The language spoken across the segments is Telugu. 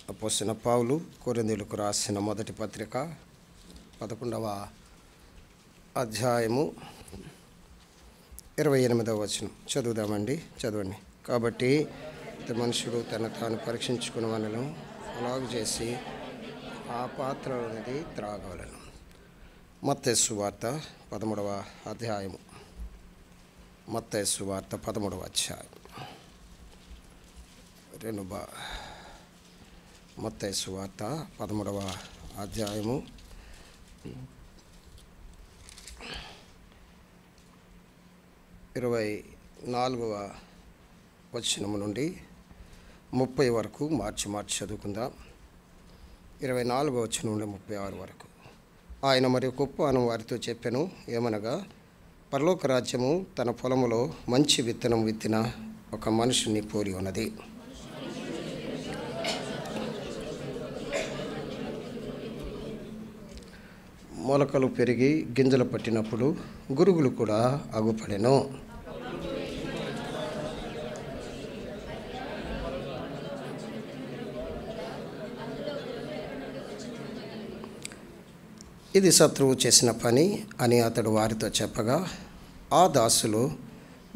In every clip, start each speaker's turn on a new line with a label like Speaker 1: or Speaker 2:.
Speaker 1: అపోస్తలుడైన పౌలు కొరింథీయులకు రాసిన మొదటి పత్రిక 11వ అధ్యాయము 28వ వచనం చదువుదామండి. చదవండి. కాబట్టి మనుషుడు తను తాను పరీక్షించుకున్న వాళ్ళను అలాగ చేసి ఆ పాత్రలోనిది త్రాగవలెను. మత్తయి సువార్త 13వ అధ్యాయము. మత్తయి సువార్త 13వ అధ్యాయం. మత్తయి సువార్త 13వ అధ్యాయము 24వ వచనము నుండి 30 వరకు మార్చి చదువుకుందాం. 24వ వచనం నుండి 36 వరకు. ఆయన మరియు కుప్పాను వారితో చెప్పెను, ఏమనగా పరలోక రాజ్యము తన పొలములో మంచి విత్తనం విత్తిన ఒక మనుషుని పోలి ఉన్నది. మొలకలు పెరిగి గింజలు పట్టినప్పుడు గురుగులు కూడా అగుపడెను. ఇది శత్రువు చేసిన పని అని అతడు వారితో చెప్పగా, ఆ దాసులు,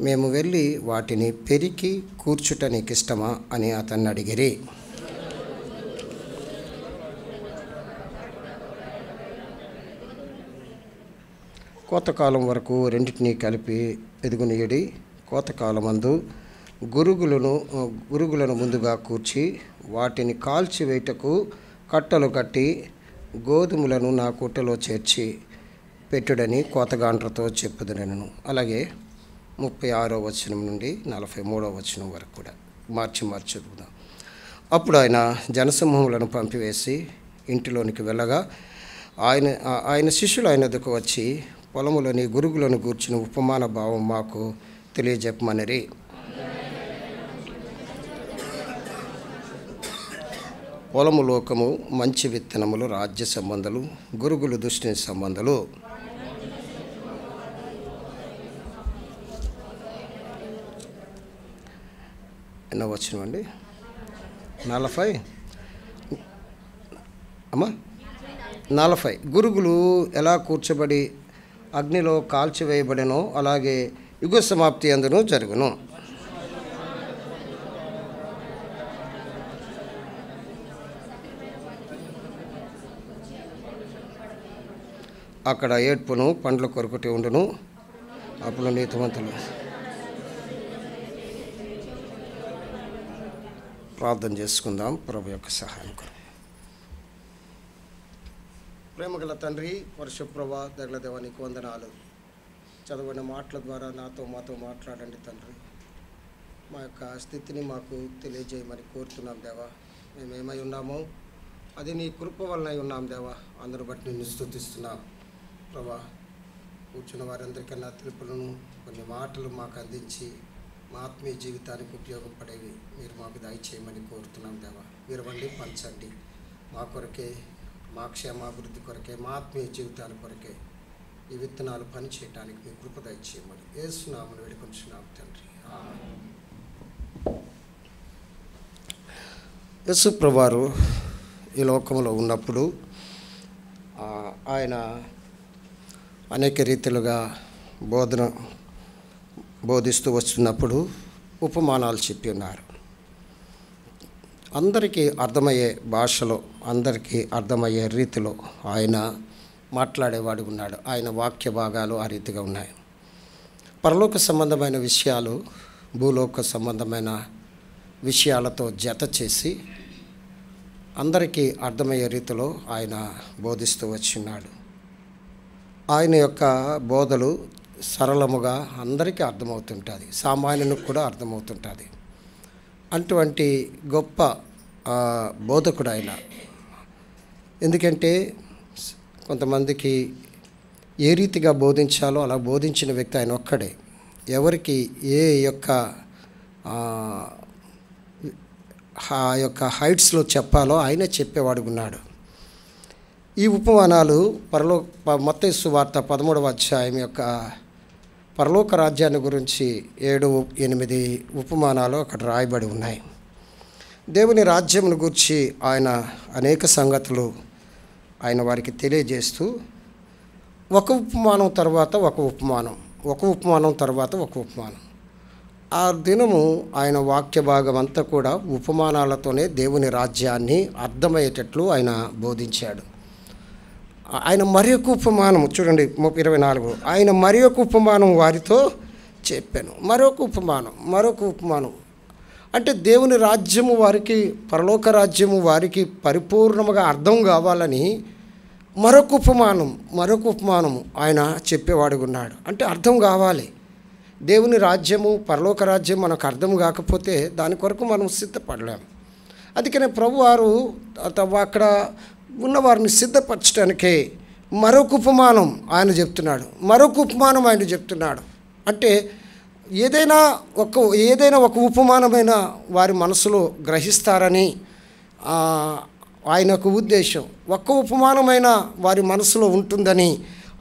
Speaker 1: మేము వెళ్ళి వాటిని పెరికి కూర్చుట నీకిష్టమా అని అతన్ని అడిగిరి. కోతకాలం వరకు రెండింటినీ కలిపి ఎదుగునీయుడి. కోతకాలమందు గురుగులను ముందుగా కూర్చి వాటిని కాల్చివేయుటకు కట్టలు కట్టి గోధుమలను నా కుట్టలో చేర్చి పెట్టుడని కోతగాండ్రతో చెప్పుదునెను. అలాగే 36వ వచనం నుండి 43వ వచనం వరకు కూడా మార్చి చదువుదాం. అప్పుడు ఆయన జనసమూహములను పంపివేసి ఇంటిలోనికి వెళ్ళగా ఆయన శిష్యులు ఆయన వద్దకు వచ్చి, పొలములోని గురుగులను గూర్చిన ఉపమాన భావం మాకు తెలియజెప్పమనిరి. పొలము లోకము, మంచి విత్తనములు రాజ్య సంబంధాలు, గురుగులు దుష్టి సంబంధాలు. ఎన్నో వచనం అండి? 40 అమ్మా 40. గురుగులు ఎలా కూర్చబడి అగ్నిలో కాల్చివేయబడెనో అలాగే యుగ సమాప్తి అందును జరుగును. అక్కడ ఏడ్పును పండ్ల కొరకటి ఉండును. అప్పుడు నీతిమంతులు. ప్రార్థన చేసుకుందాం. ప్రభు యొక్క సహాయం కొరకు. ప్రేమగల తండ్రి, వర్షప్రభా, దగల దేవా, నీకు వందనాలు. చదవని మాటల ద్వారా మాతో మాట్లాడండి తండ్రి. మా యొక్క స్థితిని మాకు తెలియజేయమని కోరుతున్నాం దేవా. మేము ఏమై ఉన్నామో అది నీ కృప వలన ఉన్నాం దేవా. అందరూ బట్టి నిన్ను స్తుతిస్తున్నాం ప్రభా. కూర్చున్న వారందరికన్నా తెలుపులను కొన్ని మాటలు మాకు అందించి మా ఆత్మీయ జీవితానికి ఉపయోగపడేవి మీరు మాకు దయచేయమని కోరుతున్నాం దేవా. మీరు వండి పంచండి. మా కొరకే, మా క్షేమాభివృద్ధి కొరకే, మా ఆత్మీయ జీవితాల కొరకే ఈ విత్తనాలు పని చేయడానికి మీ కృప దయచేయమని యేసు నామమున వేడుకొంచున్నాం తండ్రి. యేసు ప్రభువారు ఈ లోకంలో ఉన్నప్పుడు ఆయన అనేక రీతిలుగా బోధిస్తూ వస్తున్నప్పుడు ఉపమానాలు చెప్పి ఉన్నారు. అందరికీ అర్థమయ్యే భాషలో, అందరికీ అర్థమయ్యే రీతిలో ఆయన మాట్లాడేవాడు ఉన్నాడు. ఆయన వాక్య భాగాలు ఆ రీతిగా ఉన్నాయి. పరలోక సంబంధమైన విషయాలు భూలోక సంబంధమైన విషయాలతో జత చేసి అందరికీ అర్థమయ్యే రీతిలో ఆయన బోధిస్తూ వచ్చిన్నాడు. ఆయన యొక్క బోధలు సరళముగా అందరికీ అర్థమవుతుంటుంది, సామాన్యునికి కూడా అర్థమవుతుంటుంది. అటువంటి గొప్ప బోధకుడు ఆయన. ఎందుకంటే కొంతమందికి ఏ రీతిగా బోధించాలో అలా బోధించిన వ్యక్తి ఆయన ఒక్కడే. ఎవరికి ఏ యొక్క ఆ యొక్క హైట్స్లో చెప్పాలో ఆయనే చెప్పేవాడు ఉన్నాడు. ఈ ఉపమానాలు మత్తయి సువార్త 13వ అధ్యాయం యొక్క పరలోక రాజ్యాన్ని గురించి 7-8 ఉపమానాలు అక్కడ రాయబడి ఉన్నాయి. దేవుని రాజ్యమును గూర్చి ఆయన అనేక సంగతులు ఆయన వారికి తెలియజేస్తూ ఒక ఉపమానం తర్వాత ఒక ఉపమానం, ఒక ఉపమానం తర్వాత ఒక ఉపమానం. ఆ దినము ఆయన వాక్య భాగం అంతా కూడా ఉపమానాలతోనే దేవుని రాజ్యాన్ని అర్థమయ్యేటట్లు ఆయన బోధించాడు. ఆయన మరి ఒక ఉపమానం చూడండి 24, ఆయన మరి ఒక ఉపమానం వారితో చెప్పాను. మరొక ఉపమానం అంటే దేవుని రాజ్యము వారికి, పరలోక రాజ్యము వారికి పరిపూర్ణముగా అర్థం కావాలని మరొక ఉపమానము ఆయన చెప్పేవాడుగా ఉన్నాడు. అంటే అర్థం కావాలి. దేవుని రాజ్యము, పరలోక రాజ్యం మనకు అర్థం కాకపోతే దాని కొరకు మనం సిద్ధపడలేము. అందుకనే ప్రభువారు అక్కడ ఉన్నవారిని సిద్ధపరచడానికే మరొక ఉపమానం ఆయన చెప్తున్నాడు. అంటే ఏదైనా ఒక ఉపమానమైన వారి మనసులో గ్రహిస్తారని ఆయనకు ఉద్దేశం. ఒక్క ఉపమానమైన వారి మనసులో ఉంటుందని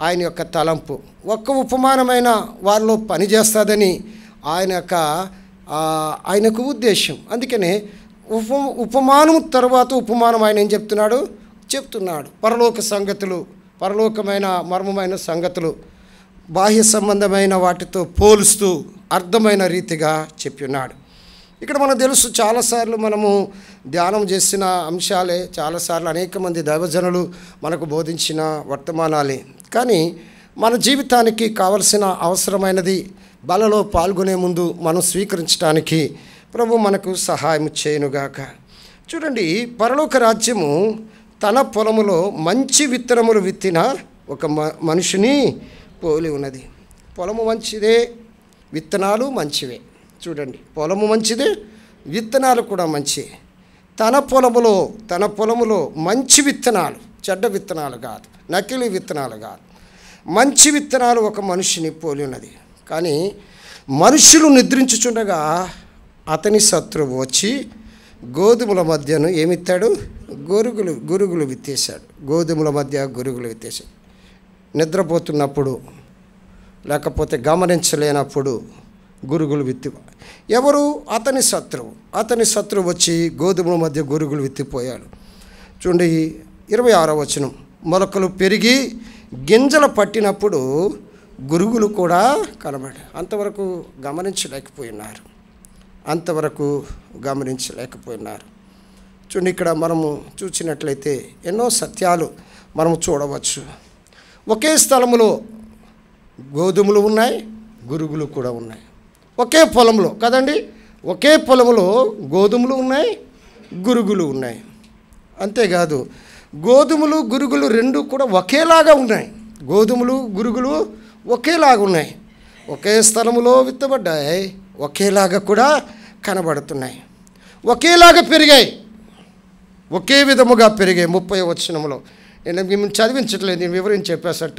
Speaker 1: ఆయన యొక్క తలంపు. ఒక్క ఉపమానమైన వారిలో పనిచేస్తుందని ఆయనకు ఉద్దేశం. అందుకనే ఉపమానం తర్వాత ఉపమానం ఆయన ఏం చెప్తున్నాడు. పరలోక సంగతులు, పరలోకమైన మర్మమైన సంగతులు బాహ్య సంబంధమైన వాటితో పోలుస్తూ అర్థమైన రీతిగా చెప్పినాడు. ఇక్కడ మనకు తెలుసు, చాలాసార్లు మనము ధ్యానం చేసిన అంశాలే, చాలాసార్లు అనేక మంది దైవజనులు మనకు బోధించిన వర్తమానాలే. కానీ మన జీవితానికి కావలసిన అవసరమైనది బలలో పాల్గొనే ముందు మనం స్వీకరించడానికి ప్రభు మనకు సహాయం చేయనుగాక. చూడండి, పరలోక రాజ్యము తన పొలములో మంచి విత్తనములు విత్తిన ఒక మనిషిని పోలి ఉన్నది. పొలము మంచిదే, విత్తనాలు మంచివే. చూడండి, పొలము మంచిదే, విత్తనాలు కూడా మంచివే. తన పొలములో మంచి విత్తనాలు, చెడ్డ విత్తనాలు కాదు, నకిలీ విత్తనాలు కాదు, మంచి విత్తనాలు ఒక మనిషిని పోలి ఉన్నది. కానీ మనుషులు నిద్రించుచుండగా అతని శత్రువు వచ్చి గోధుమల మధ్యను ఏమిత్తాడు? గురుగులు విత్తేశాడు. గోధుమల మధ్య గురుగులు విత్తేశాడు. నిద్రపోతున్నప్పుడు లేకపోతే గమనించలేనప్పుడు గురుగులు విత్తి, ఎవరు? అతని శత్రువు వచ్చి గోధుమల మధ్య గురుగులు విత్తిపోయాడు. చూడండి 26వ వచనం, మొలకలు పెరిగి గింజలు పట్టినప్పుడు గురుగులు కూడా కనబడాయి. అంతవరకు గమనించలేకపోయినారు. చూడండి, ఇక్కడ మనము చూసినట్లయితే ఎన్నో సత్యాలు మనము చూడవచ్చు. ఒకే స్థలములో గోధుమలు ఉన్నాయి, గురుగులు కూడా ఉన్నాయి. ఒకే పొలంలో కదండి, ఒకే పొలంలో గోధుమలు ఉన్నాయి, గురుగులు ఉన్నాయి. అంతేకాదు, గోధుమలు గురుగులు రెండు కూడా ఒకేలాగా ఉన్నాయి. గోధుమలు గురుగులు ఒకేలాగా ఉన్నాయి, ఒకే స్థలములో విత్తబడ్డాయి, ఒకేలాగా కూడా కనబడుతున్నాయి, ఒకేలాగా పెరిగాయి, ఒకే విధముగా పెరిగాయి. 30వ వచనంలో నేను మేము చదివించట్లేదు, నేను వివరించి చెప్పేస్తాను,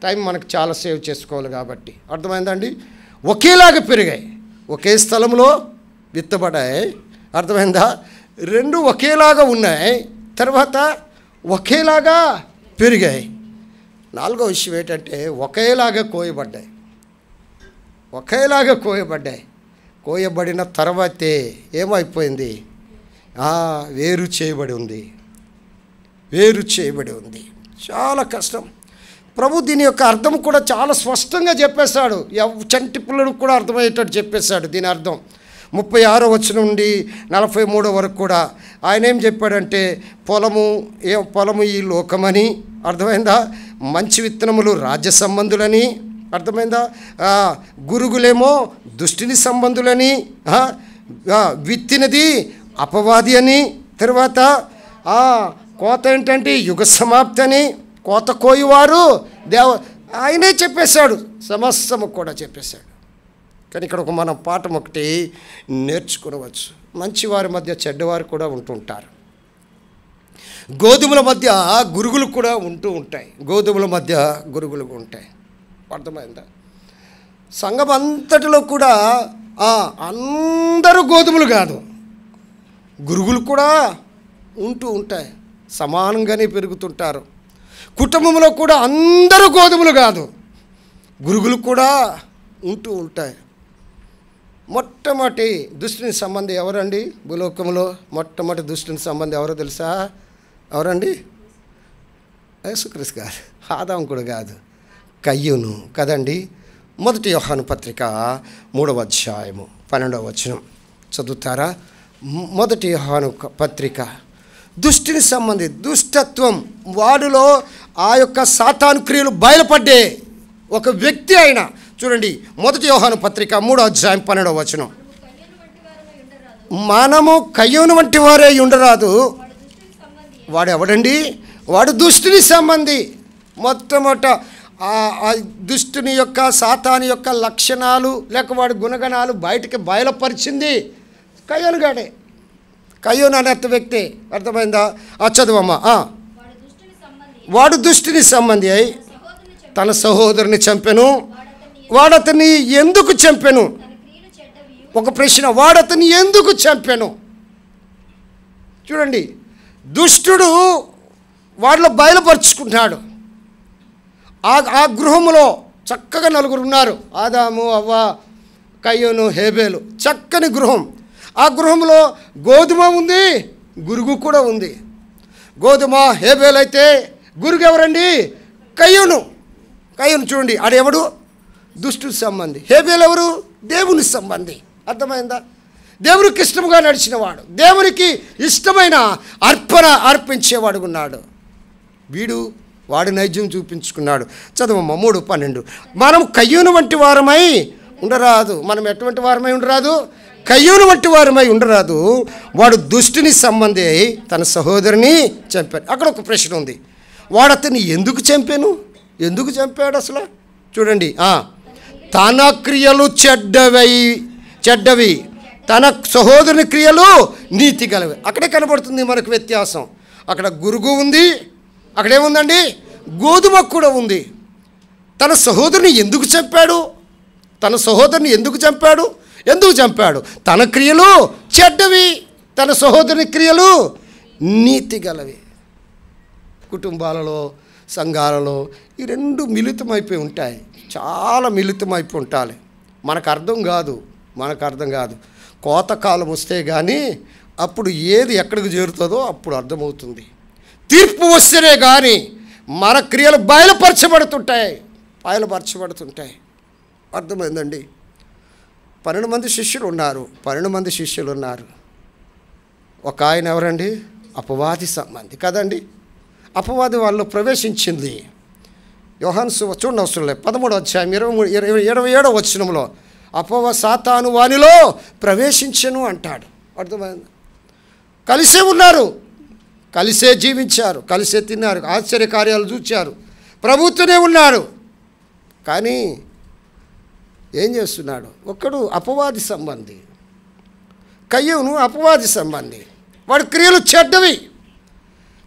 Speaker 1: టైం మనకు చాలా సేవ్ చేసుకోవాలి కాబట్టి. అర్థమైందండి? ఒకేలాగా పెరిగాయి, ఒకే స్థలంలో విత్తబడ్డాయి. అర్థమైందా? రెండు ఒకేలాగా ఉన్నాయి, తర్వాత ఒకేలాగా పెరిగాయి. 4వ విషయం ఏంటంటే ఒకేలాగా కోయబడ్డాయి. కోయబడిన తర్వాతే ఏమైపోయింది? వేరు చేయబడి ఉంది. చాలా కష్టం. ప్రభు దీని యొక్క అర్థం కూడా చాలా స్పష్టంగా చెప్పేశాడు. చంటి పిల్లలకు కూడా అర్థమయ్యేటట్టు చెప్పేశాడు దీని అర్థం. 36వ వచనం నుండి 43వ వరకు కూడా ఆయన ఏం చెప్పాడంటే పొలము ఈ లోకమని, అర్థమైందా? మంచి విత్తనములు రాజ్య సంబంధులని, అర్థమైందా? గురుగులేమో దుష్టిని సంబంధులని, విత్తినది అపవాది అని, తర్వాత కోత ఏంటంటే యుగ సమాప్తి అని, కోత కోయువారు ఆయనే చెప్పేశాడు, సమస్తము కూడా చెప్పేశాడు. కానీ ఇక్కడ మనం పాఠం ఒకటి నేర్చుకోవచ్చు. మంచివారి మధ్య చెడ్డవారు కూడా ఉంటుంటారు. గోధుమల మధ్య గురుగులు కూడా ఉంటాయి. అర్థమైందా? సంఘం అంతటిలో కూడా అందరూ గోధుమలు కాదు, గురుగులు కూడా ఉంటాయి, సమానంగానే పెరుగుతుంటారు. కుటుంబంలో కూడా అందరూ గోధుమలు కాదు, గురుగులు కూడా ఉంటాయి. మొట్టమొదటి దుష్టుని సంబంధి ఎవరండి? భూలోకంలో మొట్టమొదటి దుష్టుని సంబంధి ఎవరో తెలుసా? ఎవరండి? యేసుక్రీస్తు గారు. ఆదాము కూడా కాదు, కయ్యూను కదండి. మొదటి యోహాను పత్రిక 3వ అధ్యాయము 12వ వచనం చదువుతారా? మొదటి యోహాను పత్రిక. దుష్టుని సంబంధి, దుష్టత్వం, వాడిలో ఆ యొక్క సాతాను క్రియలు బయలుపడ్డే ఒక వ్యక్తి అయిన. చూడండి, మొదటి యోహాను పత్రిక 3వ అధ్యాయం 12వ వచనం. మనము కయ్యూను వంటి వారే ఉండరాదు. వాడు ఎవడండి? వాడు దుష్టుని సంబంధి. మొట్టమొదట ఆ దుష్టుని యొక్క, సాతాను యొక్క లక్షణాలు లేక వాడి గుణగణాలు బయటికి బయలుపరిచింది కయ్యూను గాడే. కయ్యూను అనే వ్యక్తి. అర్థమైందా? చదువమ్మా. వాడు దుష్టుని సంబంధి అయి తన సహోదరుని చంపెను. వాడతన్ని ఎందుకు చంపెను? ఒక ప్రశ్న, వాడతన్ని ఎందుకు చంపెను? చూడండి, దుష్టుడు వాడిలో బయలుపరుచుకుంటున్నాడు. ఆ గృహములో చక్కగా నలుగురు ఉన్నారు, ఆదాము, అవ్వ, కయ్యూను, హేబేలు. చక్కని గృహం. ఆ గృహంలో గోధుమ ఉంది, గురుగు కూడా ఉంది. గోధుమ హేబేలు అయితే గురుగు ఎవరండి? కయ్యూను. కయ్యూను చూడండి, ఆడెవడు? దుష్టుని సంబంధి. హేబేలు ఎవరు? దేవుని సంబంధి. అర్థమైందా? దేవునికి ఇష్టముగా నడిచినవాడు, దేవునికి ఇష్టమైన అర్పణ అర్పించేవాడు ఉన్నాడు. వాడి నైజ్యం చూపించుకున్నాడు. చదవమ్మ 3:12. మనం కయ్యూను వంటి వారమై ఉండరాదు. మనం ఎటువంటి వారమై ఉండరాదు? కయ్యూను వంటి వారమై ఉండరాదు. వాడు దుష్టుని సంబంధి అయి తన సహోదరుని చంపాడు. అక్కడ ఒక ప్రశ్న ఉంది, వాడు అతన్ని ఎందుకు చంపాను? ఎందుకు చంపాడు అసలు? చూడండి, తన క్రియలు చెడ్డవి, తన సహోదరుని క్రియలు నీతి గలవి. అక్కడే కనబడుతుంది మనకు వ్యత్యాసం. అక్కడ గురుగు ఉంది, అక్కడేముందండి? గోధుమ కూడా ఉంది. తన సహోదరుని ఎందుకు చంపాడు? తన సహోదరుని ఎందుకు చంపాడు? తన క్రియలు చెడ్డవి, తన సహోదరుని క్రియలు నీతి గలవి. కుటుంబాలలో, సంఘాలలో ఈ రెండు మిళితమైపోయి ఉంటాయి. చాలా మిళితమైపోయి ఉంటాయి. మనకు అర్థం కాదు. కోతకాలం వస్తే కానీ అప్పుడు ఏది ఎక్కడికి చేరుతుందో అప్పుడు అర్థమవుతుంది. తీర్పు వస్తేనే కానీ మన క్రియలు బయలుపరచబడుతుంటాయి. అర్థమైందండి? 12 మంది శిష్యులు ఉన్నారు. ఒక ఆయన ఎవరండి? అపవాది సంబంధి కదండి. అపవాది వాళ్ళు ప్రవేశించింది. యోహాను చూడండి, అవసరం లేదు, 13వ అధ్యాయం 27వ వచనంలో సాతాను వానిలో ప్రవేశించెను అంటాడు. అర్థమైంది? కలిసే ఉన్నారు, కలిసే జీవించారు, కలిసే తిన్నారు, ఆశ్చర్యకార్యాలు చూచారు, ప్రభుత్వనే ఉన్నారు. కానీ ఏం చేస్తున్నాడు? ఒకడు అపవాది సంబంధి, కయ్యూను అపవాది సంబంధి. వాడి క్రియలు చెడ్డవి,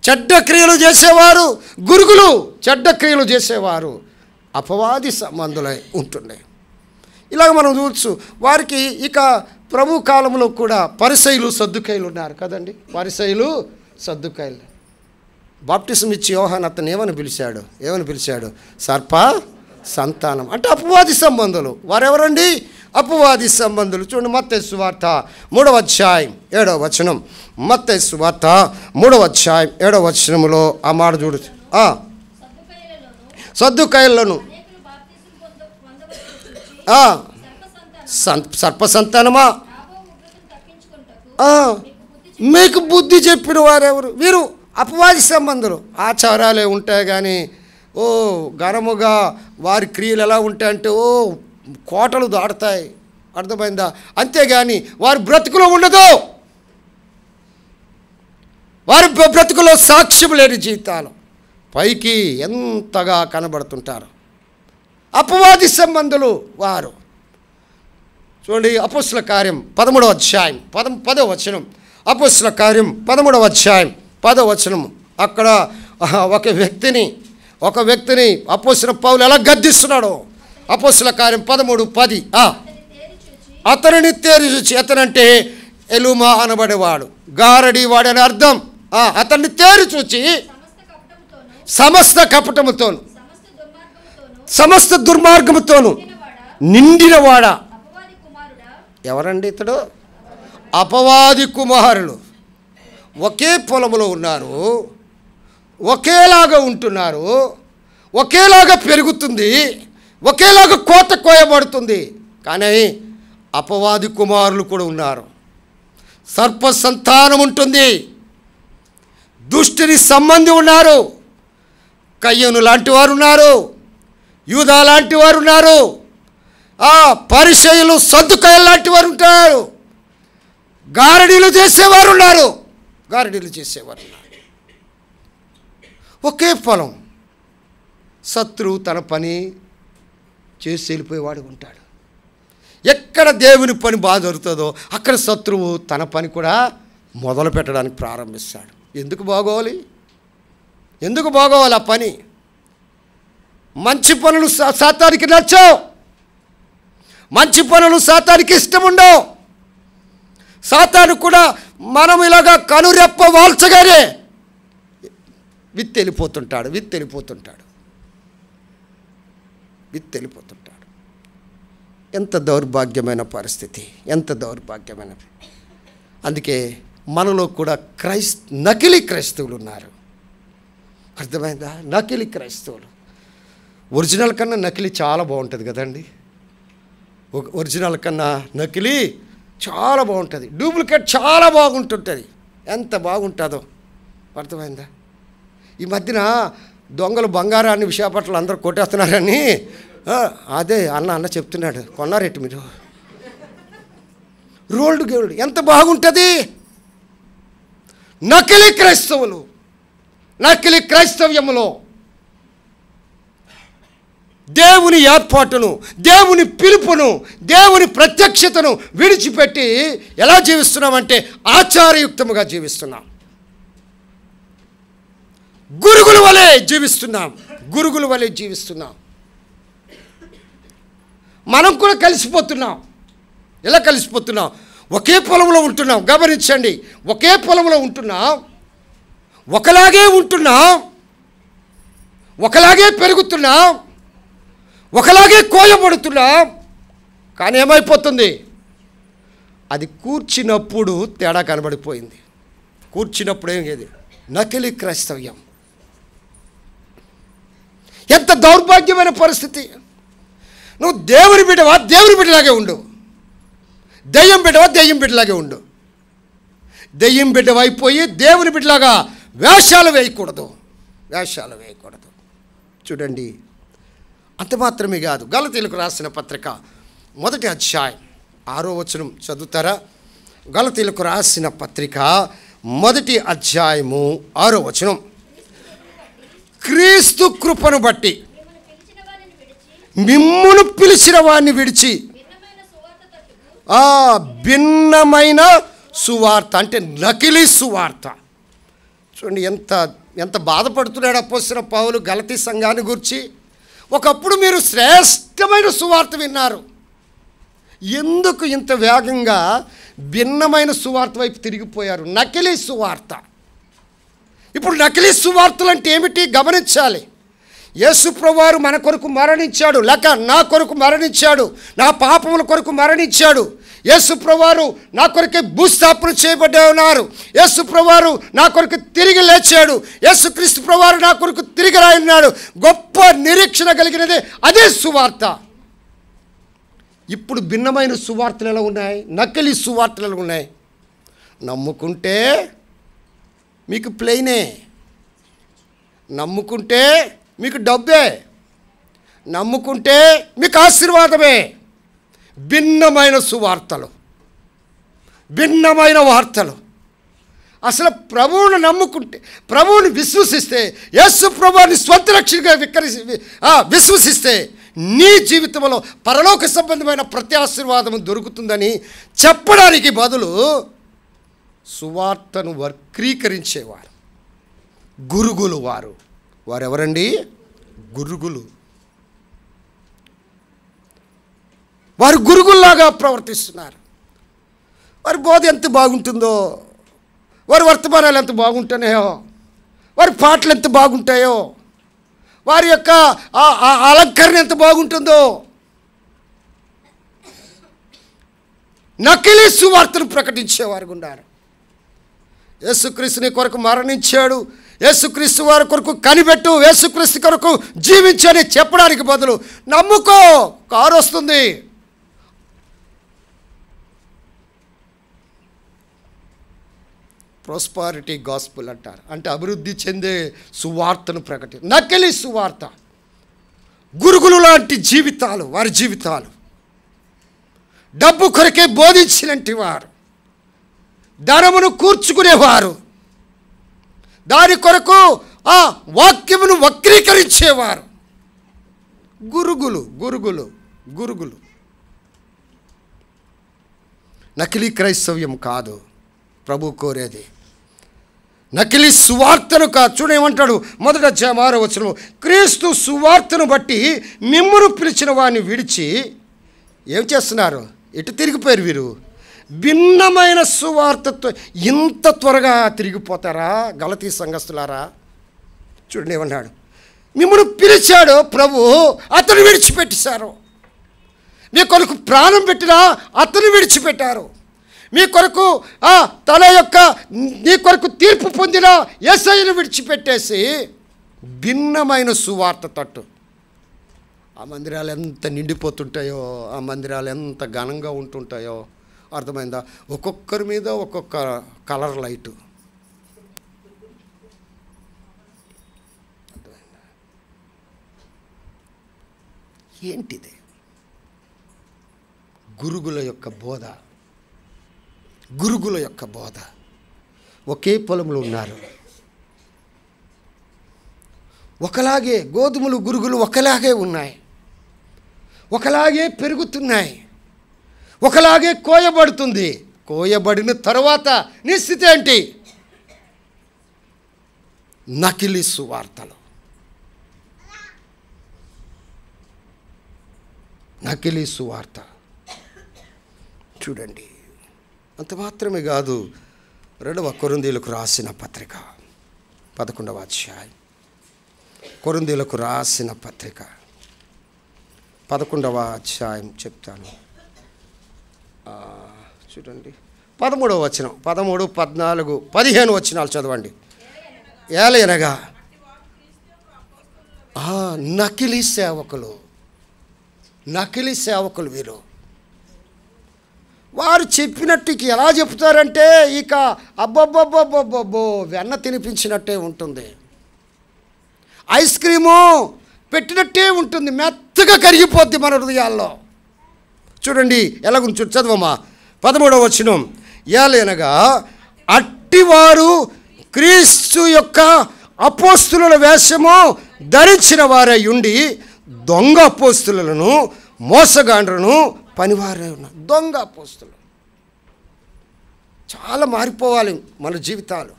Speaker 1: చెడ్డ క్రియలు చేసేవారు గురుగులు, చెడ్డ క్రియలు చేసేవారు అపవాది సంబంధులై ఉంటుండే. ఇలాగ మనం చూడచ్చు. వారికి ఇక ప్రభు కాలంలో కూడా పరిసయ్యులు, సద్దుకయ్యులు ఉన్నారు కదండి. పరిసయ్యులు, సద్దుకయ్యులు. బాప్టిజం ఇచ్చి యోహాను అతను ఏమని పిలిచాడు? సర్ప సంతానం. అంటే అపవాది సంబంధులు. వారెవరండి? అపవాది సంబంధులు. చూడండి, మత్తయి సువార్త 3వ అధ్యాయం 7వ వచనం. మత్తయి సువార్త 3వ అధ్యాయం 7వ వచనములో ఆ మాట చూడు. సద్దుకయ్యులను సర్ప సంతానమా, మీకు బుద్ధి చెప్పిన వారెవరు? వీరు అపవాది సంబంధులు. ఆచారాలే ఉంటాయి కానీ ఘనముగా వారి క్రియలు ఎలా ఉంటాయంటే కోటలు దాటుతాయి. అర్థమైందా? అంతేగాని వారి బ్రతుకులో ఉండదు. వారి బ్రతుకులో సాక్ష్యం లేని జీవితాలు పైకి ఎంతగా కనబడుతుంటారు. అపవాది సంబంధులు వారు. చూడండి, అపోస్తల కార్యం 13వ అధ్యాయం 10వ వచనం. అపోస్తల కార్యం 13వ అధ్యాయం 10వ వచనం. అక్కడ ఒక వ్యక్తిని అపోస్తల పౌలు ఎలా గద్దిస్తున్నాడో. అపోస్తల కార్యం 13:10. అతనిని తేరి చూచి, అతనంటే ఎలుమా అనబడేవాడు, గారడి వాడని అర్థం. అతన్ని తేరి చూచి సమస్త కపటముతోను, సమస్త దుర్మార్గముతోను నిండినవాడా, ఎవరండి ఇతడు? అపవాది కుమారులు. ఒకే పొలంలో ఉన్నారు, ఒకేలాగా ఉంటున్నారు, ఒకేలాగా పెరుగుతుంది, ఒకేలాగా కోత కోయబడుతుంది. కానీ అపవాది కుమారులు కూడా ఉన్నారు. సర్ప సంతానం ఉంటుంది, దుష్టుని సంబంధి ఉన్నారు. కయ్యను లాంటి వారు ఉన్నారు, యూదా లాంటి వారు ఉన్నారు, పరిసయ్యులు సద్దుకాయలు లాంటి వారు ఉంటారు, గారడీలు చేసేవారు ఉన్నారు. ఒకే పొలం. శత్రువు తన పని చేసి వెళ్ళిపోయేవాడు ఉంటాడు. ఎక్కడ దేవుని పని బాగా జరుగుతుందో అక్కడ శత్రువు తన పని కూడా మొదలు పెట్టడానికి ప్రారంభిస్తాడు. ఎందుకు బాగోవాలి ఆ పని? మంచి పనులు సాతానికి నచ్చవు, మంచి పనులు సాతానికి ఇష్టం ఉండవు. సాతాను కూడా మనం ఇలాగా కనురెప్ప వాల్చగానే విత్తెళ్ళిపోతుంటాడు. ఎంత దౌర్భాగ్యమైన పరిస్థితి, ఎంత దౌర్భాగ్యమైనది. అందుకే మనలో కూడా నకిలీ క్రైస్తవులు ఉన్నారు. అర్థమైందా? నకిలీ క్రైస్తవులు. ఒరిజినల్ కన్నా నకిలీ చాలా బాగుంటుంది కదండి. ఒరిజినల్ కన్నా నకిలీ చాలా బాగుంటుంది. డూప్లికేట్ చాలా బాగుంటుంటుంది. ఎంత బాగుంటుందో అర్థమైందా? ఈ మధ్యన దొంగలు బంగారాన్ని విశాఖపట్నంలో అందరూ కొట్టేస్తున్నారని అదే అన్న చెప్తున్నాడు. కొన్నారేంటి మీరు? రోల్డ్ గోల్డ్ ఎంత బాగుంటుంది. నకిలీ క్రైస్తవులు, నకిలీ క్రైస్తవ్యములో దేవుని ఏర్పాటును, దేవుని పిలుపును, దేవుని ప్రత్యక్షతను విడిచిపెట్టి ఎలా జీవిస్తున్నామంటే ఆచారయుక్తముగా జీవిస్తున్నాం. గురుగుల వలె జీవిస్తున్నాం. మనం కూడా కలిసిపోతున్నాం. ఎలా కలిసిపోతున్నాం? ఒకే పొలంలో ఉంటున్నాం. గమనించండి, ఒకే పొలంలో ఉంటున్నాం, ఒకలాగే ఉంటున్నాం, ఒకలాగే పెరుగుతున్నాం, ఒకలాగే కోయబడుతున్నాం. కానీ ఏమైపోతుంది? అది కూర్చున్నప్పుడు తేడా కనబడిపోయింది. కూర్చున్నప్పుడు ఏం లేదు, నకిలీ క్రైస్తవ్యం. ఎంత దౌర్భాగ్యమైన పరిస్థితి. నువ్వు దేవుని బిడ్డవా, దేవుని బిడ్డలాగే ఉండు. దెయ్యం బిడ్డవా, దెయ్యం బిడ్డలాగే ఉండు. దెయ్యం బిడ్డవైపోయి దేవుని బిడ్డలాగా వేషాలు వేయకూడదు. చూడండి, అంత మాత్రమే కాదు. గలతీయులకు రాసిన పత్రిక 1వ అధ్యాయం 6వ వచనం చదువుతారా? గలతీయులకు రాసిన పత్రిక 1వ అధ్యాయము 6వ వచనం. క్రీస్తు కృపను బట్టి మిమ్మును పిలిచిన వారిని విడిచి భిన్నమైన సువార్త అంటే నకిలీ సువార్త. చూడండి ఎంత బాధపడుతున్నాడు అపోస్తలుడైన పౌలు గలతీ సంఘాన్ని గురించి. ఒకప్పుడు మీరు శ్రేష్టమైన సువార్త విన్నారు, ఎందుకు ఇంత వేగంగా భిన్నమైన సువార్త వైపు తిరిగిపోయారు? నకిలీ సువార్త. ఇప్పుడు నకిలీ సువార్తలు అంటే ఏమిటి గమనించాలి. యేసు ప్రభువారు మన కొరకు మరణించాడు, లేక నా కొరకు మరణించాడు, నా పాపముల కొరకు మరణించాడు. యేసు ప్రభువారు నా కొరకే భూస్థాపన చేయబడ్డా ఉన్నారు. యేసు ప్రభువారు నా కొరకు తిరిగి లేచాడు. యేసుక్రీస్తు ప్రభువారు నా కొరకు తిరిగి రాయున్నాడు. గొప్ప నిరీక్షణ కలిగినదే అదే సువార్త. ఇప్పుడు భిన్నమైన సువార్తలు ఎలా ఉన్నాయి? నకిలీ సువార్తలు ఎలా ఉన్నాయి? నమ్ముకుంటే మీకు ప్లెయినే, నమ్ముకుంటే మీకు డబ్బే, నమ్ముకుంటే మీకు ఆశీర్వాదమే. భిన్నమైన సువార్తలు, భిన్నమైన వార్తలు. అసలు ప్రభువును నమ్ముకుంటే, ప్రభువుని విశ్వసిస్తే, యేసు ప్రభువుని స్వంత రక్షణగా విశ్వసిస్తే నీ జీవితంలో పరలోక సంబంధమైన ప్రతి ఆశీర్వాదం దొరుకుతుందని చెప్పడానికి బదులు సువార్తను వక్రీకరించేవారు గురుగులు. వారెవరండి? గురుగులు. వారు గురుగుల్లాగా ప్రవర్తిస్తున్నారు. వారి బోధ ఎంత బాగుంటుందో, వారి వర్తమానాలు ఎంత బాగుంటున్నాయో, వారి పాటలు ఎంత బాగుంటాయో, వారి యొక్క అలంకరణ ఎంత బాగుంటుందో. నకిలీ సువార్తను ప్రకటించేవారు ఉన్నారు. యేసుక్రీస్తు నీ కొరకు మరణించాడు, యేసుక్రీస్తు వారి కొరకు కనిపెట్టు, యేసుక్రీస్తు కొరకు జీవించని చెప్పడానికి బదులు నమ్ముకో, కారు వస్తుంది, ప్రాస్పారిటీ గాస్పుల్ అంటారు, అంటే అభివృద్ధి చెందే సువార్తను నకిలీ సువార్త. గురుగులు లాంటి జీవితాలు, వారి జీవితాలు డబ్బు కొరకే బోధించినట్టు వారు, ధనమును కూర్చుకునేవారు, దాని కొరకు ఆ వాక్యమును వక్రీకరించేవారు. గురుగులు గురుగులు గురుగులు నకిలీ క్రైస్తవ్యం కాదు ప్రభు కోరేది, నకిలీ సువార్తను కాదు. చూడేమంటాడు 1 అధ్యాయం 6వ వచనం, క్రీస్తు సువార్తను బట్టి మిమ్మును పిలిచిన వారిని విడిచి ఏం చేస్తున్నారు? ఎటు తిరిగిపోయారు వీరు? భిన్నమైన సువార్తతో. ఇంత త్వరగా తిరిగిపోతారా గలతీ సంఘస్థులారా? చూడండి ఏమన్నాడు, మిమ్మల్ని పిలిచాడు ప్రభు, అతను విడిచిపెట్టేశారు. మీ కొరకు ప్రాణం పెట్టినా అతను విడిచిపెట్టారు. మీ కొరకు తన యొక్క నీ కొరకు తీర్పు పొందిన యేసయ్యను విడిచిపెట్టేసి భిన్నమైన సువార్త తట్టు. ఆ మందిరాలు ఎంత నిండిపోతుంటాయో, ఆ మందిరాలు ఎంత ఘనంగా ఉంటుంటాయో అర్థమైందా? ఒక్కొక్కరి మీద ఒక్కొక్క కలర్ లైటు. అర్థమైందా? ఏంటిది? గురుగుల యొక్క బోధ, గురుగుల యొక్క బోధ. ఒకే పొలంలో ఉన్నారు, ఒకలాగే గోధుమలు గురుగులు ఒకలాగే ఉన్నాయి, ఒకలాగే పెరుగుతున్నాయి, ఒకలాగే కోయబడుతుంది. కోయబడిన తరువాత నీ స్థితి ఏంటి? నకిలీ సువార్తలు, నకిలీ సువార్త. చూడండి, అంత మాత్రమే కాదు, 2వ కొరింథీయులకు రాసిన పత్రిక 11వ అధ్యాయం, కొరింథీయులకు రాసిన పత్రిక 11వ అధ్యాయం చెప్తాను. చూడండి 13వ వచనం, 13, 14, 15 వచనాలు చదవండి. ఏలయనగా నకిలీ సేవకులు, నకిలీ సేవకులు వీరు. వారు చెప్పినట్టు ఎలా చెప్తారంటే ఇక అబ్బబ్బబ్బబ్బబ్బో వెన్న తినిపించినట్టే ఉంటుంది, ఐస్ క్రీము పెట్టినట్టే ఉంటుంది, మెత్తగా కరిగిపోద్ది మన హృదయాల్లో. చూడండి ఎలాగుంది, చదవమ్మా 13వ వచనం. ఏలయనగా అట్టివారు క్రీస్తు యొక్క అపోస్తుల వేషము ధరించిన వారై ఉండి దొంగ అపోస్తులను మోసగాండ్రను పనివారే ఉన్నారు. దొంగ అపోస్తులు. చాలా మారిపోవాలి మన జీవితాలు.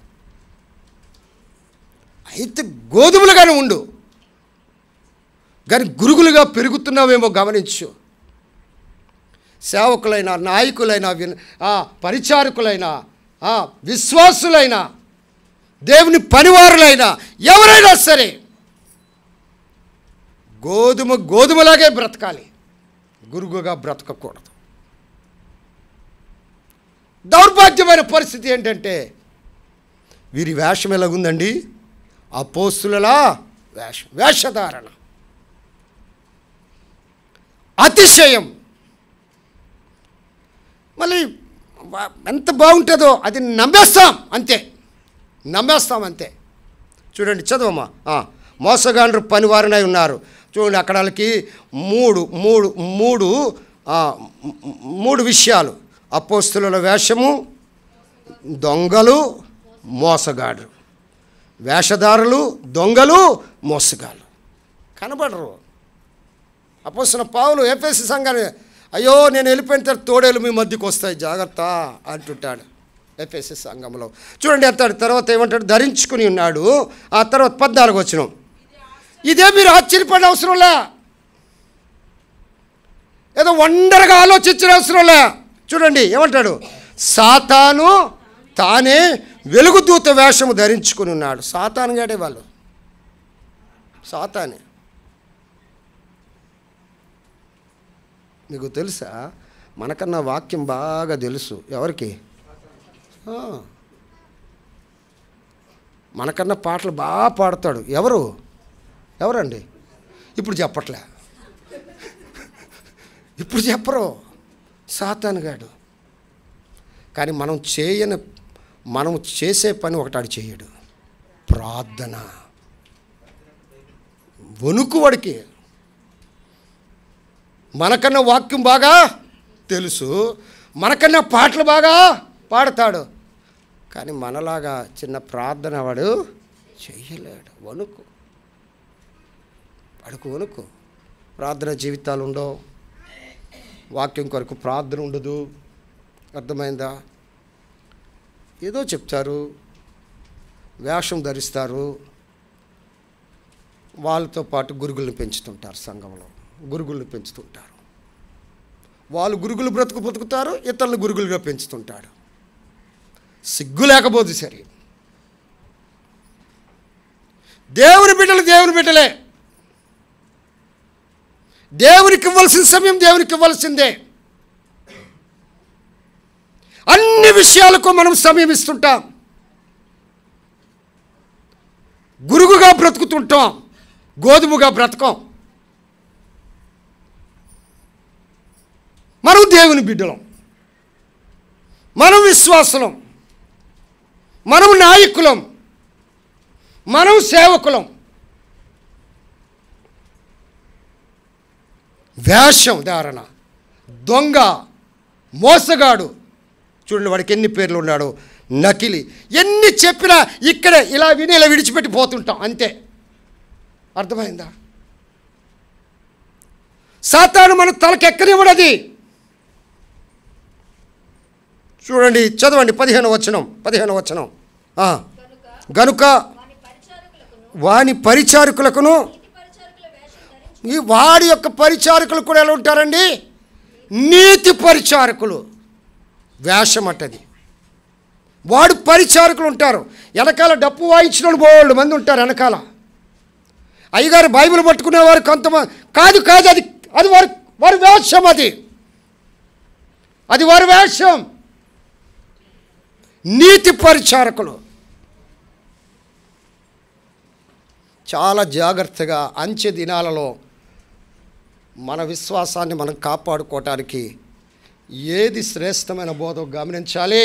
Speaker 1: అయితే గోధుమలుగానే ఉండు, కానీ గురుగులుగా పెరుగుతున్నావేమో గమనించు. సేవకులైనా, నాయకులైనా, పరిచారకులైనా, విశ్వాసులైనా, దేవుని పనివారులైనా, ఎవరైనా సరే గోధుమలాగే బ్రతకాలి, గురుగుగా బ్రతకకూడదు. దౌర్భాగ్యమైన పరిస్థితి ఏంటంటే వీరి వేషం ఎలాగుందండి? అపోస్తుల వేషం, వేషధారణ, అతిశయం. మళ్ళీ ఎంత బాగుంటుందో అది నమ్మేస్తాం అంతే, నమ్మేస్తాం అంతే. చూడండి చదవమ్మా. మోసగాండ్రు పనివారనై ఉన్నారు. చూడండి అక్కడ వాళ్ళకి మూడు విషయాలు: అపోస్తుల వేషము, దొంగలు, మోసగాడు. వేషధారులు, దొంగలు, మోసగాళ్ళు కనబడరు. అపోస్తలుడైన పౌలు ఎఫెసు సంఘాన్ని, అయ్యో నేను వెళ్ళిపోయిన తర్వాత తోడేలు మీ మధ్యకు వస్తాయి జాగ్రత్త అంటుంటాడు ఎఫెసు సంఘంలో. చూడండి అంటాడు. తర్వాత ఏమంటాడు? ధరించుకుని ఉన్నాడు. ఆ తర్వాత 14వ వచనం, ఇదే మీరు ఆశ్చర్యపడిన అవసరంలే, ఏదో వండర్గా ఆలోచించిన అవసరంలే. చూడండి ఏమంటాడు? సాతాను తానే వెలుగుదూత వేషము ధరించుకుని ఉన్నాడు. సాతాను గాడే వాళ్ళు, సాతానే. మీకు తెలుసా మనకన్నా వాక్యం బాగా తెలుసు ఎవరికి? మనకన్నా పాటలు బాగా పాడతాడు. ఎవరండి? ఇప్పుడు చెప్పట్లే, ఇప్పుడు చెప్పరు, సాతానుగాడు. కానీ మనం చేసే పని ఒకటాడు చేయడు, ప్రార్థన. వణుకు వాడికి. మనకన్నా వాక్యం బాగా తెలుసు, మనకన్నా పాటలు బాగా పాడతాడు, కానీ మనలాగా చిన్న ప్రార్థన వాడు చెయ్యలేడు. వణుకు. ప్రార్థన జీవితాలు ఉండవు, వాక్యం కొరకు ప్రార్థన ఉండదు. అర్థమైందా? ఏదో చెప్తారు, వేషం ధరిస్తారు, వాళ్ళతో పాటు గురుగుల్ని పెంచుతుంటారు. సంఘంలో గురుగుల్ని పెంచుతుంటారు. వాళ్ళు గురుగులు బ్రతుకుతారు, ఇతరులు గురుగులుగా పెంచుతుంటారు. సిగ్గు లేకపోతే సరే. దేవుని బిడ్డలే. దేవునికి ఇవ్వాల్సిన సమయం దేవునికి ఇవ్వాల్సిందే. అన్ని విషయాలకు మనం సమయం ఇస్తుంటాం. గురుగుగా బ్రతుకుతుంటాం, గోధుమగా బ్రతకం. మనం దేవుని బిడ్డలం, మనం విశ్వాసులం, మనం నాయకులం, మనం సేవకులం. వేషం ధారణ, దొంగ, మోసగాడు. చూడండి వాడికి ఎన్ని పేర్లు ఉన్నాడు. నకిలి. ఎన్ని చెప్పినా ఇక్కడే ఇలా విని ఇలా విడిచిపెట్టి పోతుంటాం అంతే. అర్థమైందా? సాతాను మన తలకెక్కనివ్వడది. చూడండి, చదవండి 15వ వచనం. గనుక వాని పరిచారకులకును, వాడి యొక్క పరిచారకులు కూడా ఎలా ఉంటారండి? నీతి పరిచారకులు. వేషం అట్టది. వాడు పరిచారకులు ఉంటారు. వెనకాల డప్పు వాయించిన బోళ్ళు మంది ఉంటారు వెనకాల. అయ్యగారు బైబిల్ పట్టుకునేవారు కొంతమంది. కాదు అది వారి వేషం. అది వారి వేషం. నీతి పరిచారకులు. చాలా జాగ్రత్తగా అంచె దినాలలో మన విశ్వాసాన్ని మనం కాపాడుకోవటానికి ఏది శ్రేష్టమైన బోధ గమనించాలి.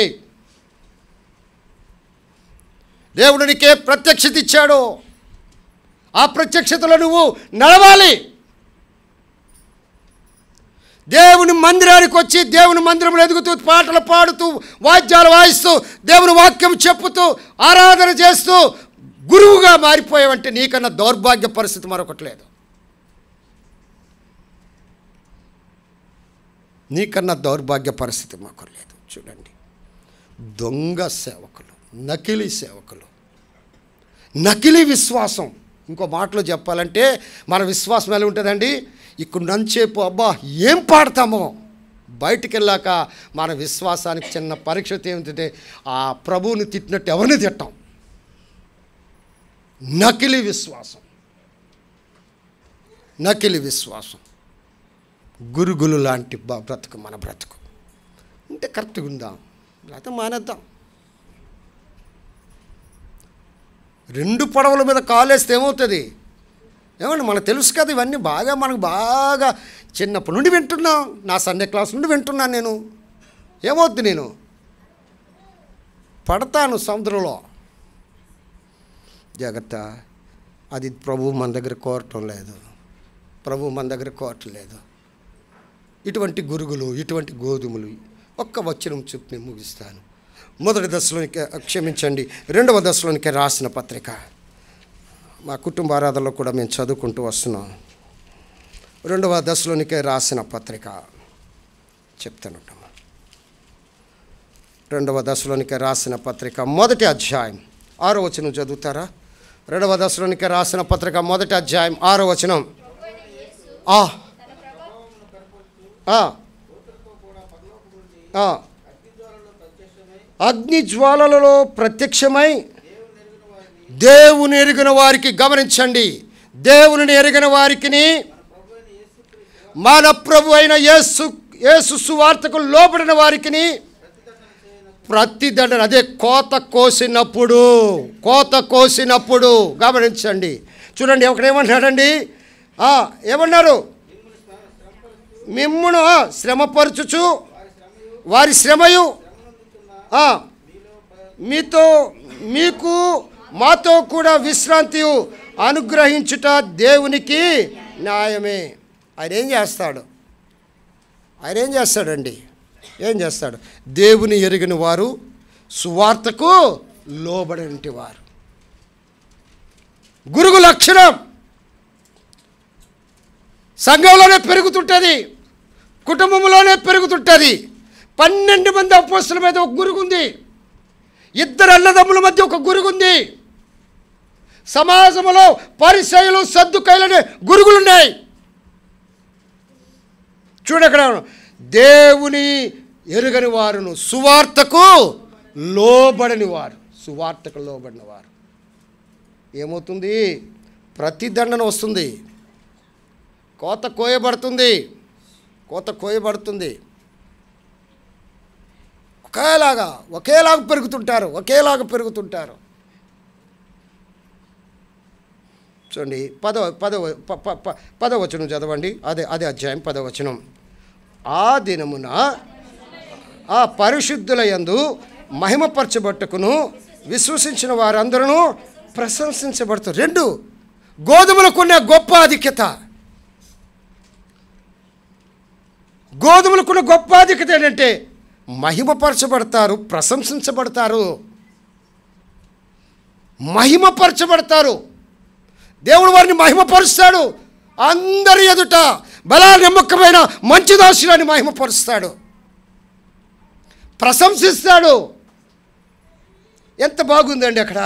Speaker 1: దేవుడు నీకే ప్రత్యక్షత ఇచ్చాడో ఆ ప్రత్యక్షతలో నువ్వు నడవాలి. దేవుని మందిరానికి వచ్చి దేవుని మందిరంలో ఎదుగుతూ, పాటలు పాడుతూ, వాద్యాలు వాయిస్తూ, దేవుని వాక్యం చెప్పుతూ, ఆరాధన చేస్తూ గురువుగా మారిపోయావంటే నీకన్నా దౌర్భాగ్య పరిస్థితి మరొకటి లేదు. నీకన్నా దౌర్భాగ్య పరిస్థితి మాకు లేదు. చూడండి, దొంగ సేవకులు, నకిలీ సేవకులు, నకిలీ విశ్వాసం. ఇంకో మాటలో చెప్పాలంటే మన విశ్వాసం ఎలా ఉంటుందండి? ఇక్కడ నంచేపు అబ్బా ఏం పాడతామో, బయటికి వెళ్ళాక మన విశ్వాసానికి చిన్న పరీక్ష ఏమిటంటే ఆ ప్రభువుని తిట్టినట్టు ఎవరిని తిట్టాం. నకిలీ విశ్వాసం. గురుగులు లాంటి బ్రతుకు మన బ్రతుకు. అంటే కరెక్ట్గా ఉందాం, లేకపోతే మానేద్దాం. 2 పడవల మీద కాలేస్తే ఏమవుతుంది? ఏమండి మనకు తెలుసు కదా ఇవన్నీ మనకు బాగా చిన్నప్పటి నుండి వింటున్నాం. నా సండే క్లాస్ నుండి వింటున్నాను నేను. ఏమవుద్ది? నేను పడతాను సముద్రంలో. జాగ్రత్త. అది ప్రభువు మన దగ్గర కోరటం లేదు. ఇటువంటి గురుగులు, ఇటువంటి గోధుమలు. ఒక్క వచనం చెప్పి నేను ముగిస్తాను. 2వ దశలోనికే రాసిన పత్రిక. మా కుటుంబ ఆరాధనలో కూడా మేము చదువుకుంటూ వస్తున్నాం. 2వ దశలోనికే రాసిన పత్రిక చెప్తానుంటామా. 2వ దశలోనికే రాసిన పత్రిక 1వ అధ్యాయం 6వ వచనం చదువుతారా? 2వ దశలోనికే రాసిన పత్రిక 1వ అధ్యాయం 6వ వచనం. అగ్ని జ్వాలలలో ప్రత్యక్షమై దేవుని ఎరిగిన వారికి, గమనించండి, దేవుని ఎరిగిన వారికి మన ప్రభు అయిన యేసు సువార్తకు లోబడిన వారికి ప్రతిదండన, అదే కోత కోసినప్పుడు గమనించండి. చూడండి ఒకడు ఏమంటాడండి, ఏమన్నారు, మిమ్మును శ్రమపరచుచు వారి శ్రమయు మీకు మాతో కూడా విశ్రాంతి అనుగ్రహించుట దేవునికి న్యాయమే. ఆయన ఏం చేస్తాడండి? ఏం చేస్తాడు? దేవుని ఎరిగిన వారు, సువార్తకు లోబడినటి వారు. గురువు లక్షణం సంఘంలోనే పెరుగుతుంటుంది, కుటుంబంలోనే పెరుగుతుంటుంది. 12 మంది అపోస్తలుల మీద ఒక గురువు ఉంది, 2 అన్నదమ్ముల మధ్య ఒక గురువు ఉంది, సమాజంలో పరిసయ్యులు సద్దుకైలనే గురుగులున్నాయి. చూడక్కడ దేవుని ఎరుగని వారును, సువార్తకు లోబడని వారు ఏమవుతుంది? ప్రతిదండన వస్తుంది, కోత కోయబడుతుంది. ఒకేలాగా పెరుగుతుంటారు. చూడండి 10వ వచనం చదవండి. అదే అధ్యాయం 10వ వచనం. ఆ దినమున ఆ పరిశుద్ధుల యందు మహిమపరచబట్టుకును విశ్వసించిన వారందరూ ప్రశంసించబడతారు. 2 గోధుమలకున్న గొప్ప ఆధిక్యత. గోధుమలకున్న గొప్ప ఆధిక్యత ఏంటంటే మహిమపరచబడతారు, ప్రశంసించబడతారు. దేవుడు వారిని మహిమపరుస్తాడు. అందరి ఎదుట బలా నమ్మకమైన మంచి దాసులని మహిమపరుస్తాడు, ప్రశంసిస్తాడు. ఎంత బాగుందండి అక్కడ.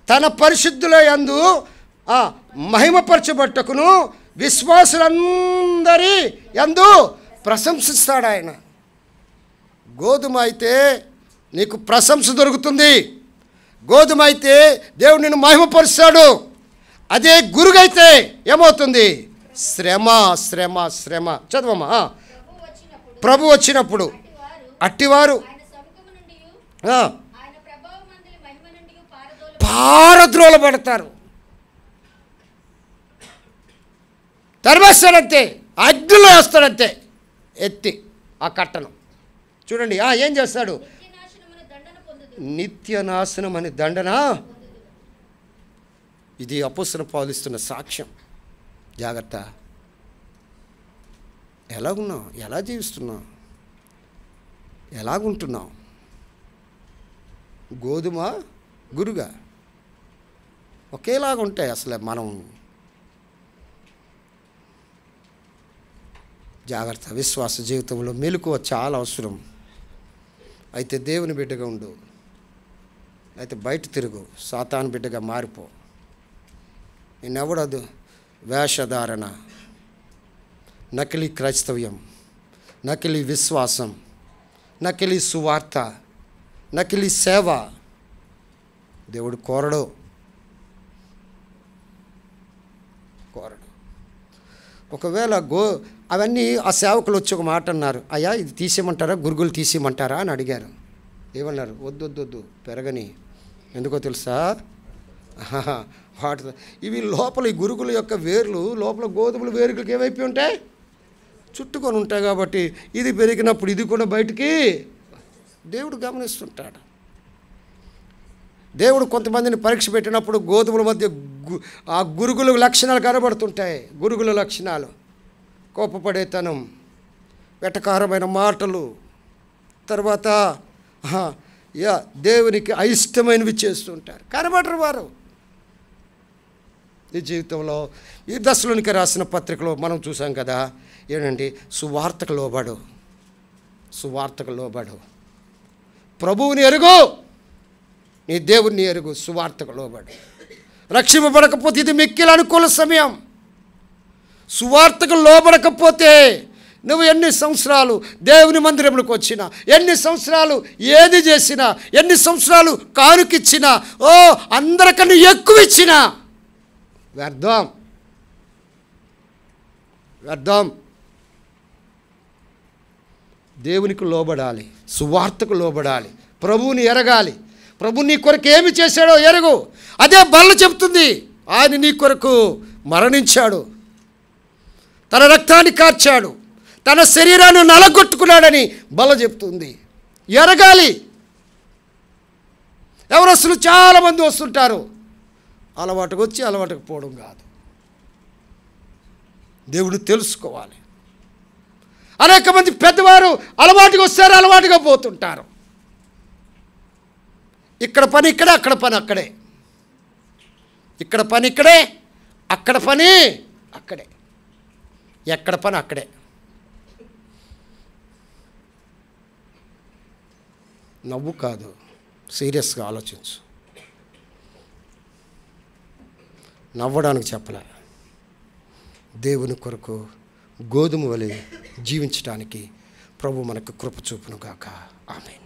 Speaker 1: తన పరిశుద్ధుల యందు మహిమపరచబట్టుకును విశ్వాసులందరి యందు ప్రశంసిస్తాడు ఆయన. గోధుమ అయితే నీకు ప్రశంస దొరుకుతుంది, గోధుమ అయితే దేవుడు నిన్ను మహిమపరుస్తాడు. అదే గురుగైతే ఏమవుతుంది? శ్రమ. చదవమ్మా. ప్రభు వచ్చినప్పుడు అట్టివారు పారద్రోలబడతారు. తరిమేస్తాడంతే, అగ్నిలో వేస్తాడంతే ఎత్తి ఆ కట్టను. చూడండి ఏం చేస్తాడు? నిత్య నాశనం అనే దండన. ఇది అపోస్తలుడు పౌలు ఇస్తున్న సాక్ష్యం. జాగ్రత్త. ఎలాగున్నావు? ఎలా జీవిస్తున్నావు? ఎలాగుంటున్నావు? గోధుమ గురుగా ఒకేలాగా ఉంటాయి. అసలు మనం జాగ్రత్త. విశ్వాస జీవితంలో మెలకువ చాలా అవసరం. అయితే దేవుని బిడ్డగా ఉండు, అయితే బయట తిరుగు, సాతాను బిడ్డగా మారిపో. నిన్నెవడదు వేషధారణ, నకిలీ క్రైస్తవ్యం, నకిలీ విశ్వాసం, నకిలీ సువార్త, నకిలీ సేవ దేవుడు కోరడు. ఒకవేళ అవన్నీ ఆ సేవకులు వచ్చి ఒక మాట అన్నారు, అయ్యా ఇది తీసేయమంటారా, గురుగులు తీసేయమంటారా అని అడిగారు. ఏమన్నారు? వద్దు పెరగని. ఎందుకో తెలుసా? వాటి ఇవి లోపల ఈ గురుగుల యొక్క వేర్లు లోపల గోధుమల వేరులకు ఏమైపోయి ఉంటాయి? చుట్టుకొని ఉంటాయి. కాబట్టి ఇది పెరిగినప్పుడు ఇది కూడా బయటికి దేవుడు గమనిస్తుంటాడు. దేవుడు కొంతమందిని పరీక్ష పెట్టినప్పుడు గోధుమల మధ్య ఆ గురుగుల లక్షణాలు కనబడుతుంటాయి. గురుగుల లక్షణాలు కోపపడేతనం, వెటకారమైన మాటలు, తర్వాత దేవునికి అయిష్టమైనవి చేస్తుంటారు. కనబడరు వారు. ఈ జీవితంలో ఈ దశలోనికి రాసిన పత్రికలో మనం చూసాం కదా, ఏంటంటే సువార్తకు లోబడు, ప్రభువుని ఎరుగు, నీ దేవుణ్ణి ఎరుగు, సువార్తకు లోబడు. రక్షింపబడకపోతే ఇది మిక్కిలి అనుకూల సమయం. సువార్తకు లోబడకపోతే నువ్వు ఎన్ని సంవత్సరాలు దేవుని మందిరంలోకి వచ్చినా, ఎన్ని సంవత్సరాలు ఏది చేసినా, ఎన్ని సంవత్సరాలు కానుకిచ్చినా, అందరికన్నా ఎక్కువ ఇచ్చినా వ్యర్థం. దేవునికి లోబడాలి, సువార్తకు లోబడాలి, ప్రభువుని ఎరగాలి. ప్రభు నీ కొరకు ఏమి చేశాడో ఎరుగు. అదే బల్ల చెప్తుంది. ఆయన నీ కొరకు మరణించాడు, తన రక్తాన్ని కార్చాడు, తన శరీరాన్ని నలగొట్టుకున్నాడని బల్ల చెప్తుంది. ఎరగాలి. ఎవరస్తులు చాలామంది వస్తుంటారు, అలవాటుకు వచ్చి అలవాటుకు పోవడం కాదు. దేవుడిని తెలుసుకోవాలి. అనేక మంది పెద్దవారు అలవాటుగా వస్తారు, అలవాటుగా పోతుంటారు. ఇక్కడ పని ఇక్కడే, అక్కడ పని అక్కడే. ఇక్కడ పని ఇక్కడే, అక్కడ పని అక్కడే. ఎక్కడ పని అక్కడే. నవ్వు కాదు, సీరియస్గా ఆలోచించు. నవ్వడానికి చెప్పలే. దేవుని కొరకు గోధుమ వలె జీవించడానికి ప్రభు మనకు కృప చూపును గాక. ఆమేన్.